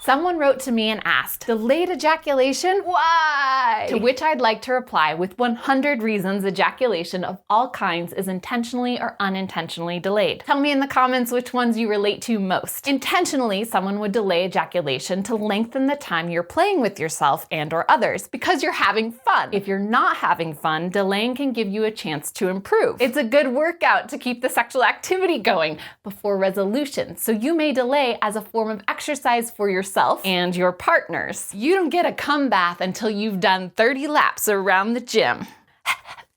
Someone wrote to me and asked, delayed ejaculation? Why? To which I'd like to reply with 100 reasons ejaculation of all kinds is intentionally or unintentionally delayed. Tell me in the comments which ones you relate to most. Intentionally, someone would delay ejaculation to lengthen the time you're playing with yourself and or others because you're having fun. If you're not having fun, delaying can give you a chance to improve. It's a good workout to keep the sexual activity going before resolution, so you may delay as a form of exercise for yourself and your partners. You don't get a cum bath until you've done 30 laps around the gym.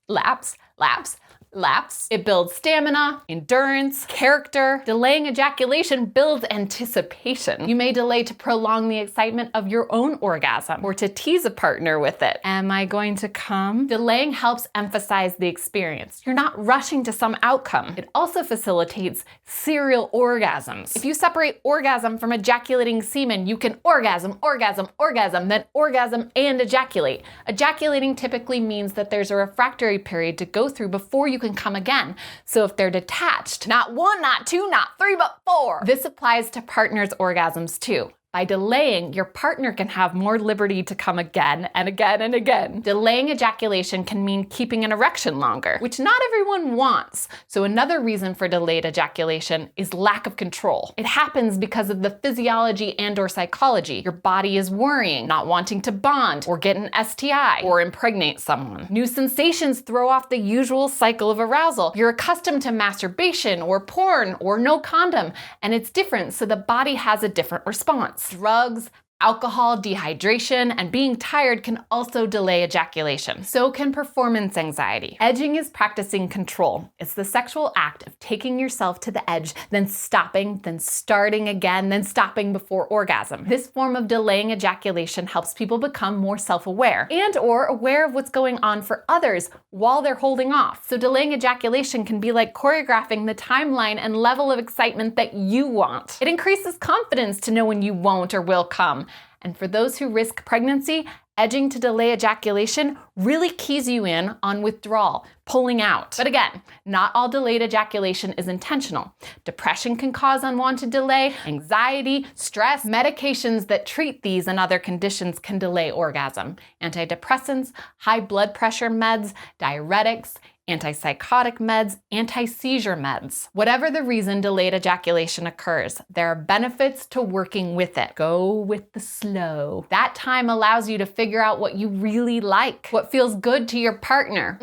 Laps, laps, laps. It builds stamina, endurance, character. Delaying ejaculation builds anticipation. You may delay to prolong the excitement of your own orgasm or to tease a partner with it. Am I going to come? Delaying helps emphasize the experience. You're not rushing to some outcome. It also facilitates serial orgasms. If you separate orgasm from ejaculating semen, you can orgasm, orgasm, orgasm, then orgasm and ejaculate. Ejaculating typically means that there's a refractory period to go through before you can come again. So if they're detached, not one, not two, not three, but four. This applies to partners' orgasms too. By delaying, your partner can have more liberty to come again and again and again. Delaying ejaculation can mean keeping an erection longer, which not everyone wants. So another reason for delayed ejaculation is lack of control. It happens because of the physiology and or psychology. Your body is worrying, not wanting to bond or get an STI or impregnate someone. New sensations throw off the usual cycle of arousal. You're accustomed to masturbation or porn or no condom, and it's different, so the body has a different response. Drugs, alcohol, dehydration, and being tired can also delay ejaculation. So can performance anxiety. Edging is practicing control. It's the sexual act of taking yourself to the edge, then stopping, then starting again, then stopping before orgasm. This form of delaying ejaculation helps people become more self-aware and or aware of what's going on for others while they're holding off. So delaying ejaculation can be like choreographing the timeline and level of excitement that you want. It increases confidence to know when you won't or will come. And for those who risk pregnancy, edging to delay ejaculation really keys you in on withdrawal, pulling out. But again, not all delayed ejaculation is intentional. Depression can cause unwanted delay, anxiety, stress. Medications that treat these and other conditions can delay orgasm. Antidepressants, high blood pressure meds, diuretics, antipsychotic meds, anti-seizure meds. Whatever the reason delayed ejaculation occurs, there are benefits to working with it. Go with the slow. That time allows you to figure out what you really like, what feels good to your partner.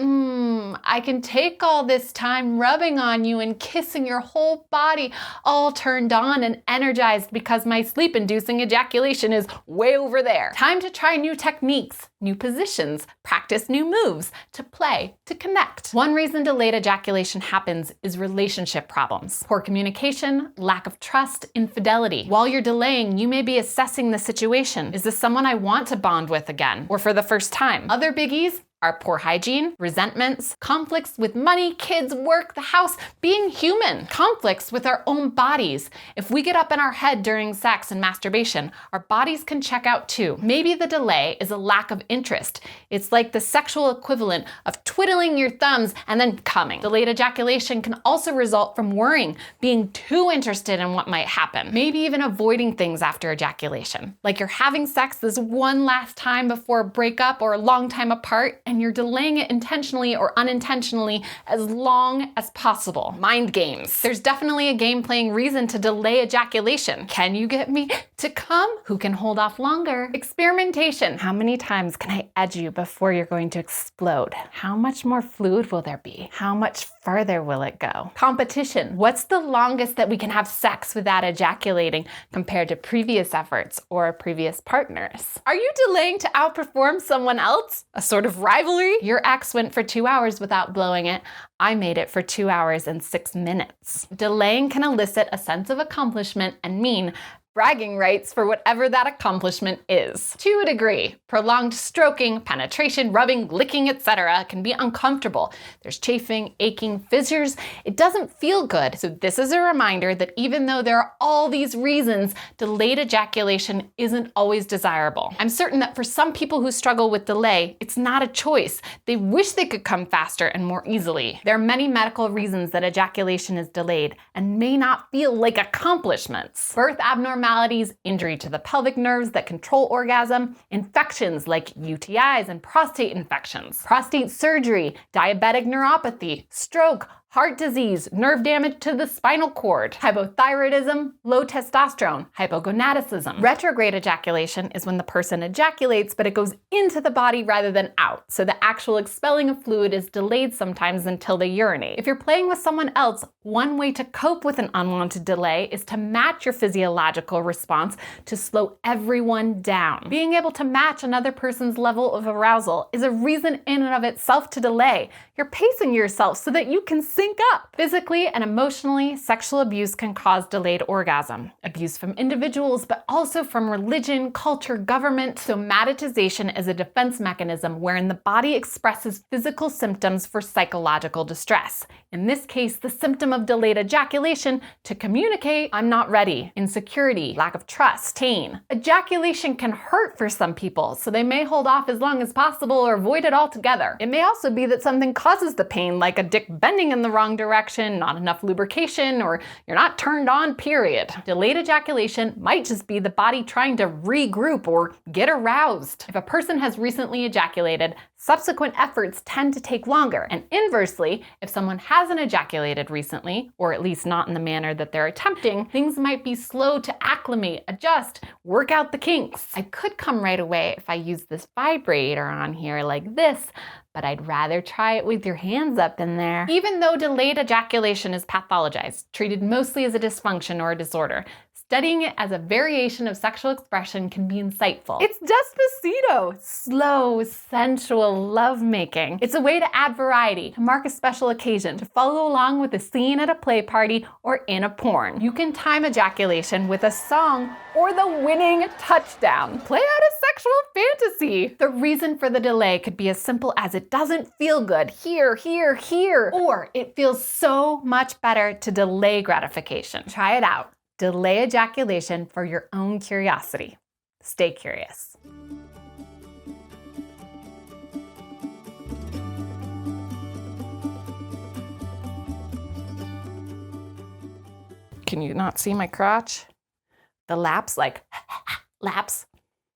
I can take all this time rubbing on you and kissing your whole body, all turned on and energized because my sleep-inducing ejaculation is way over there. Time to try new techniques, new positions, practice new moves, to play, to connect. One reason delayed ejaculation happens is relationship problems. Poor communication, lack of trust, infidelity. While you're delaying, you may be assessing the situation. Is this someone I want to bond with again, or for the first time? Other biggies are poor hygiene, resentments, conflicts with money, kids, work, the house, being human, conflicts with our own bodies. If we get up in our head during sex and masturbation, our bodies can check out too. Maybe the delay is a lack of interest. It's like the sexual equivalent of twiddling your thumbs and then coming. Delayed ejaculation can also result from worrying, being too interested in what might happen. Maybe even avoiding things after ejaculation. Like you're having sex this one last time before a breakup or a long time apart, and you're delaying it intentionally or unintentionally as long as possible. Mind games. There's definitely a game-playing reason to delay ejaculation. Can you get me to come? Who can hold off longer? Experimentation. How many times can I edge you before you're going to explode? How much more fluid will there be? How much further will it go? Competition. What's the longest that we can have sex without ejaculating compared to previous efforts or previous partners? Are you delaying to outperform someone else? A sort of rivalry? Your ex went for 2 hours without blowing it. I made it for 2 hours and 6 minutes. Delaying can elicit a sense of accomplishment and mean bragging rights for whatever that accomplishment is. To a degree, prolonged stroking, penetration, rubbing, licking, etc. can be uncomfortable. There's chafing, aching, fissures. It doesn't feel good. So this is a reminder that even though there are all these reasons, delayed ejaculation isn't always desirable. I'm certain that for some people who struggle with delay, it's not a choice. They wish they could come faster and more easily. There are many medical reasons that ejaculation is delayed and may not feel like accomplishments. Birth abnormalities, abnormalities, injury to the pelvic nerves that control orgasm, infections like UTIs and prostate infections, prostate surgery, diabetic neuropathy, stroke, heart disease, nerve damage to the spinal cord, hypothyroidism, low testosterone, hypogonadism. Retrograde ejaculation is when the person ejaculates, but it goes into the body rather than out, so the actual expelling of fluid is delayed sometimes until they urinate. If you're playing with someone else, one way to cope with an unwanted delay is to match your physiological response to slow everyone down. Being able to match another person's level of arousal is a reason in and of itself to delay. You're pacing yourself so that you can sync up. Physically and emotionally, sexual abuse can cause delayed orgasm. Abuse from individuals, but also from religion, culture, government. Somatization is a defense mechanism wherein the body expresses physical symptoms for psychological distress. In this case, the symptom of delayed ejaculation to communicate, I'm not ready, insecurity, lack of trust, pain. Ejaculation can hurt for some people, so they may hold off as long as possible or avoid it altogether. It may also be that something causes the pain, like a dick bending in the wrong direction, not enough lubrication, or you're not turned on, period. Delayed ejaculation might just be the body trying to regroup or get aroused. If a person has recently ejaculated, subsequent efforts tend to take longer. And inversely, if someone hasn't ejaculated recently, or at least not in the manner that they're attempting, things might be slow to acclimate, adjust, work out the kinks. I could come right away if I use this vibrator on here like this, but I'd rather try it with your hands up in there. Even though delayed ejaculation is pathologized, treated mostly as a dysfunction or a disorder, studying it as a variation of sexual expression can be insightful. It's Despacito, slow, sensual lovemaking. It's a way to add variety, to mark a special occasion, to follow along with a scene at a play party or in a porn. You can time ejaculation with a song or the winning touchdown. Play out a sexual fantasy. The reason for the delay could be as simple as it doesn't feel good here, here, here, or it feels so much better to delay gratification. Try it out. Delay ejaculation for your own curiosity. Stay curious. Can you not see my crotch? The laps, like laps.